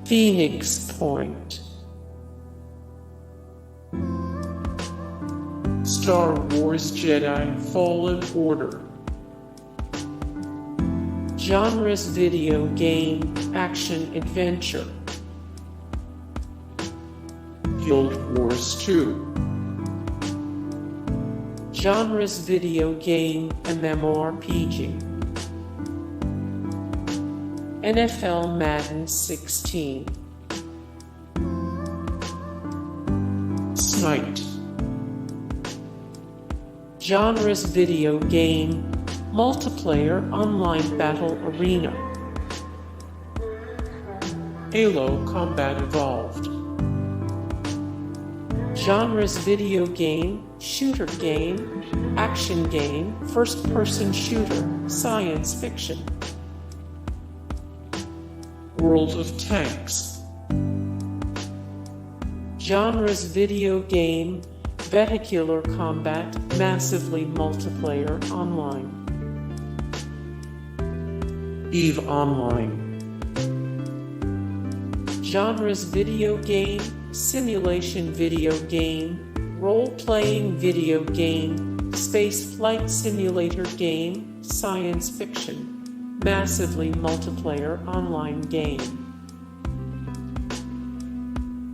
Phoenix Point, Star Wars Jedi Fallen Order. Genres: video game, action, adventure. Guild Wars 2. Genres: video game, MMORPG. NFL Madden 16. Smite. Genres: video game, multiplayer online battle arena. Halo Combat Evolved. Genres: video game, shooter game, action game, first-person shooter, science fiction. World of Tanks. Genres: video game, vehicular combat, massively multiplayer online. EVE Online. Genres: video game, simulation video game, role-playing video game, space flight simulator game, science fiction. Massively multiplayer online game.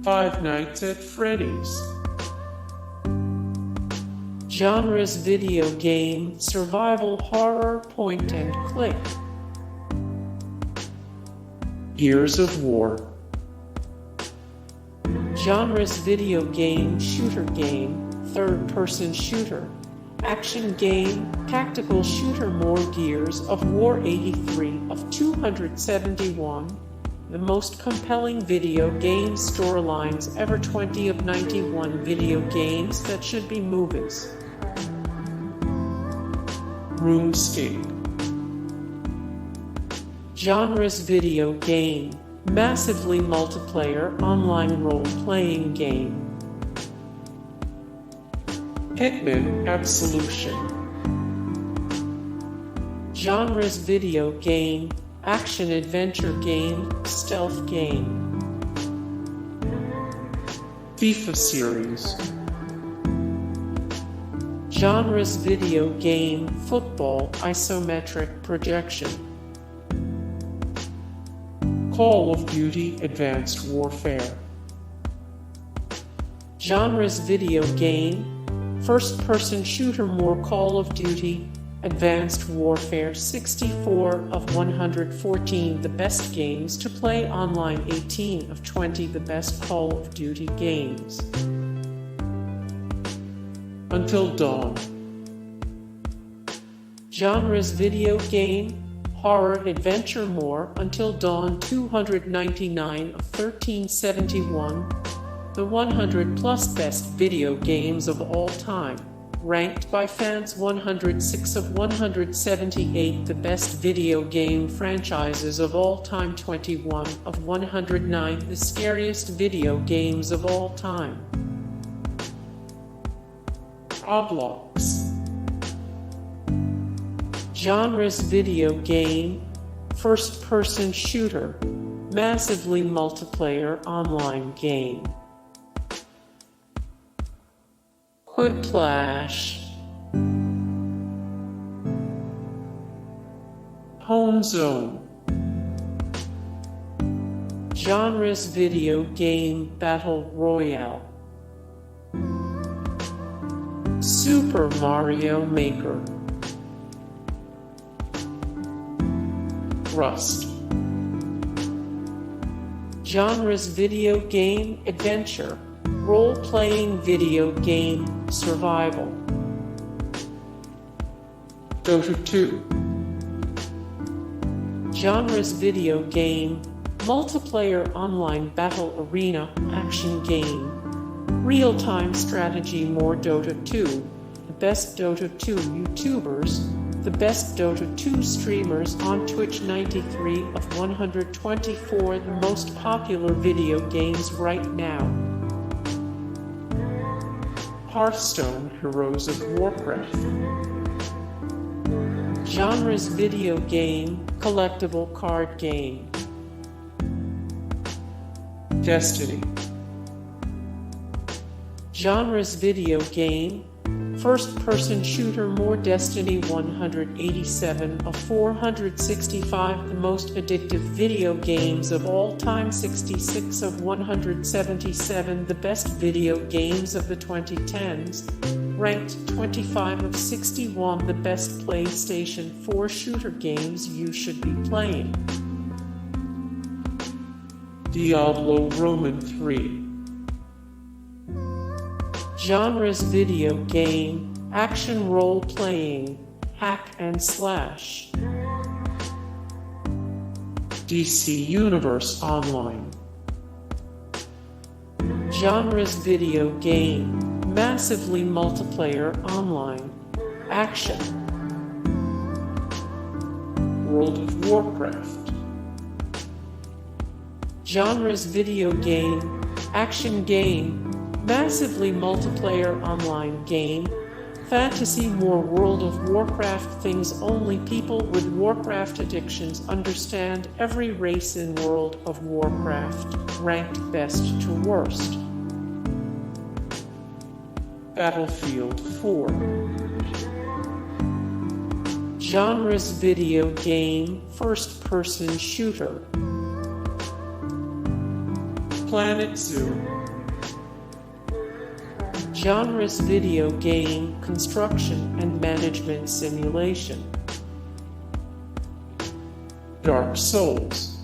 Five Nights at Freddy's. Genres: video game, survival horror, point and click. Gears of War. Genres: video game, shooter game, third-person shooter, action game, tactical shooter. More Gears of War 83 of 271. The most compelling video game storylines ever. 20 of 91 video games that should be movies. RuneScape. Genres: video game, massively multiplayer online role-playing game. Hitman Absolution. Genres: video game, action-adventure game, stealth game. FIFA Series. Genres: video game, football, isometric projection. Call of Duty Advanced Warfare. Genres: video game, first-person shooter. More Call of Duty Advanced Warfare 64 of 114. The best games to play online. 18 of 20. The best Call of Duty games. Until Dawn. Genres: video game, horror, adventure. More Until Dawn 299 of 1371. The 100 plus best video games of all time. Ranked by fans 106 of 178. The best video game franchises of all time. 21 of 109. The scariest video games of all time. Roblox. Genres: video game, first-person shooter, massively multiplayer online game. Quiplash. Home Zone. Genres: video game, battle royale. Super Mario Maker. Rust. Genres: video game, adventure, role-playing video game, survival. Dota 2. Genres: video game, multiplayer online battle arena, action game, real-time strategy. More Dota 2. The best Dota 2 YouTubers. The best Dota 2 streamers on Twitch. 93 of 124. The most popular video games right now. Hearthstone, Heroes of Warcraft. Genres: video game, collectible card game. Destiny. Genres: video game, first-person shooter. More Destiny 187 of 465, the most addictive video games of all time. 66 of 177, the best video games of the 2010s. Ranked 25 of 61, the best PlayStation 4 shooter games you should be playing. Diablo III. Genres: video game, action role-playing, hack and slash. DC Universe Online. Genres: video game, massively multiplayer online, action. World of Warcraft. Genres: video game, action game, massively multiplayer online game, fantasy. More World of Warcraft things. Only people with Warcraft addictions understand. Every race in World of Warcraft. Ranked best to worst. Battlefield 4. Genres: video game, first-person shooter. Planet Zoo. Genres: video game, construction and management simulation. Dark Souls.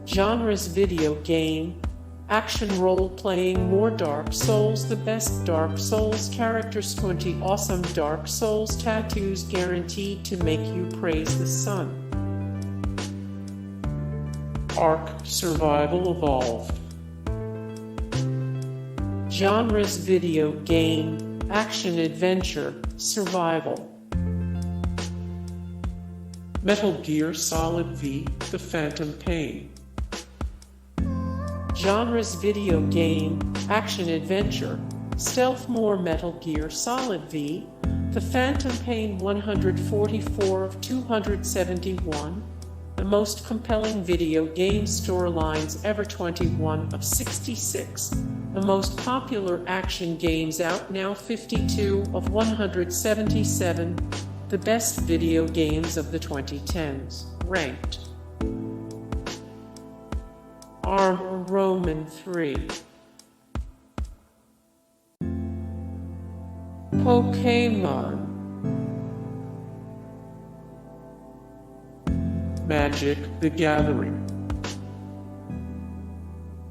Genres: video game, action role-playing. More Dark Souls, the best Dark Souls characters. 20 awesome Dark Souls tattoos guaranteed to make you praise the sun. Ark Survival Evolved. Genres: video game, action adventure, survival. Metal Gear Solid V: The Phantom Pain. Genres: video game, action adventure, stealth. More Metal Gear Solid V: The Phantom Pain. 144 of 271, the most compelling video game storylines ever. 21 of 66, the most popular action games out now. 52 of 177, the best video games of the 2010s. Ranked. ArmA III. Pokmon. Magic: The Gathering.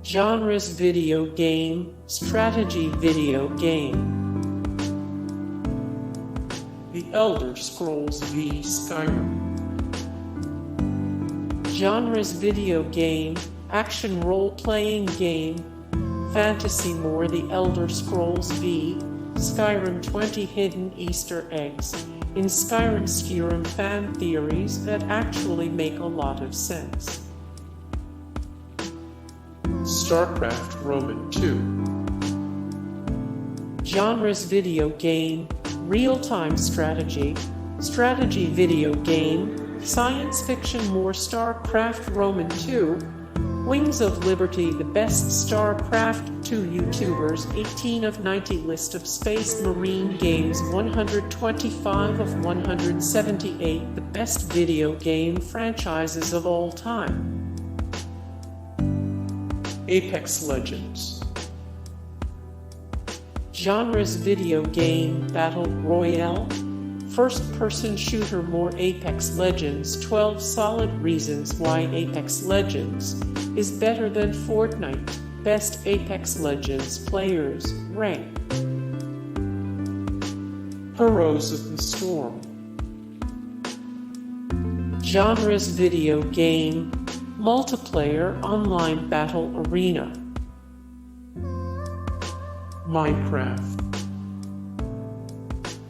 Genres: video game, strategy video game. The Elder Scrolls V: Skyrim. Genres: video game, action role-playing game, fantasy. More The Elder Scrolls V: Skyrim. 20 hidden Easter eggs in Skyrim fan theories that actually make a lot of sense. Starcraft II. Genres: video game, real-time strategy, strategy video game, science fiction. More Starcraft II. Wings of Liberty, the best Starcraft II YouTubers. 18 of 90, list of Space Marine games. 125 of 178, the best video game franchises of all time. Apex Legends. Genres: video game, battle royale, first-person shooter. More Apex Legends. 12 solid reasons why Apex Legends is better than Fortnite. Best Apex Legends players. Rank. Heroes of the Storm. Genres: video game, multiplayer online battle arena. Minecraft.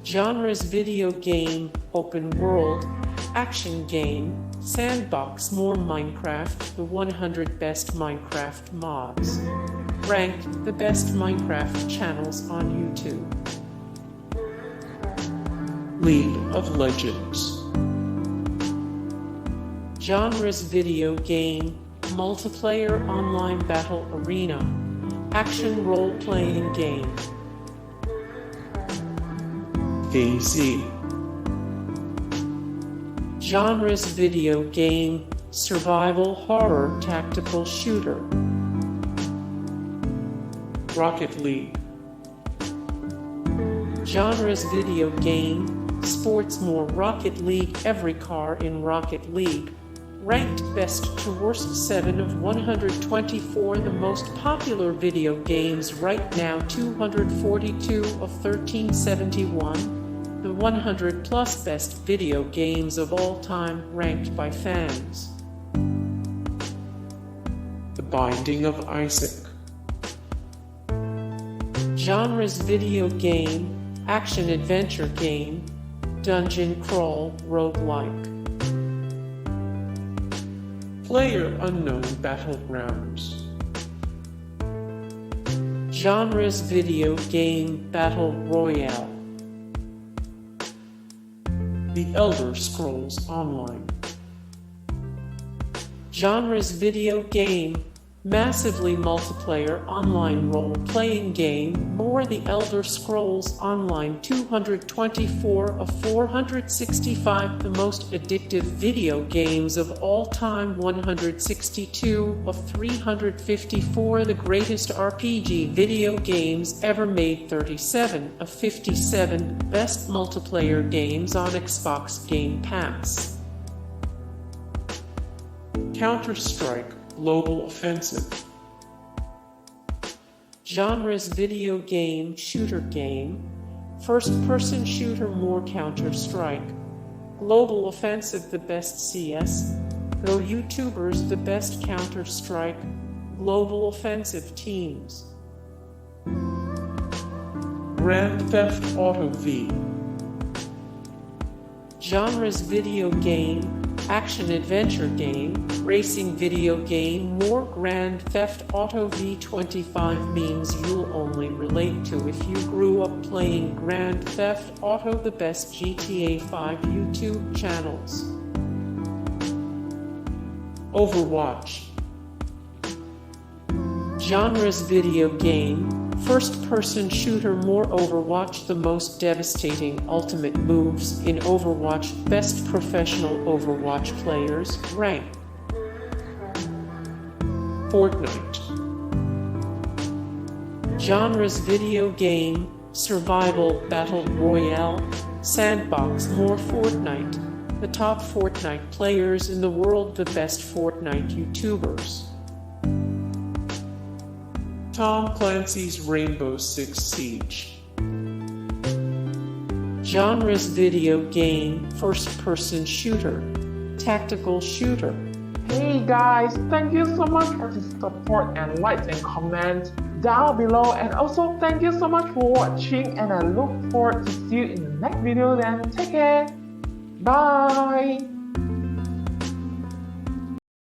Genres: video game, open world, action game, sandbox. More Minecraft, the 100 best Minecraft mods. Ranked the best Minecraft channels on YouTube. League of Legends. Genres: video game, Multiplayer online battle arena. Action role-playing game. DayZ. Genres video game, survival horror tactical shooter. Rocket League. Genres video game, sports more Rocket League. Every car in Rocket League. Ranked best to worst 7 of 124 the most popular video games right now 242 of 1371 the 100 plus best video games of all time ranked by fans. The Binding of Isaac. Genres video game, action adventure game, dungeon crawl, roguelike. PlayerUnknown Battlegrounds. Genres video game, battle royale. The Elder Scrolls Online. Genres video game, massively multiplayer online role-playing game, more The Elder Scrolls Online 224 of 465 the most addictive video games of all time 162 of 354 the greatest RPG video games ever made 37 of 57 best multiplayer games on Xbox Game Pass. Counter-Strike Global Offensive. Genres video game, shooter game, first-person shooter more Counter-Strike, Global Offensive the best CS, Go YouTubers the best Counter-Strike, Global Offensive teams. Grand Theft Auto V. Genres video game, action-adventure game, racing video game, more Grand Theft Auto V25 memes you'll only relate to if you grew up playing Grand Theft Auto. The best GTA 5 YouTube channels. Overwatch. Genres video game, first-person shooter more Overwatch the most devastating ultimate moves in Overwatch best professional Overwatch players rank. Fortnite. Genres video game, survival battle royale, sandbox more Fortnite. The top Fortnite players in the world the best Fortnite YouTubers. Tom Clancy's Rainbow Six Siege. Genres video game, first-person shooter, tactical shooter. Hey guys, thank you so much for the support and likes and comments down below, and also thank you so much for watching, and I look forward to see you in the next video. Then take care, bye.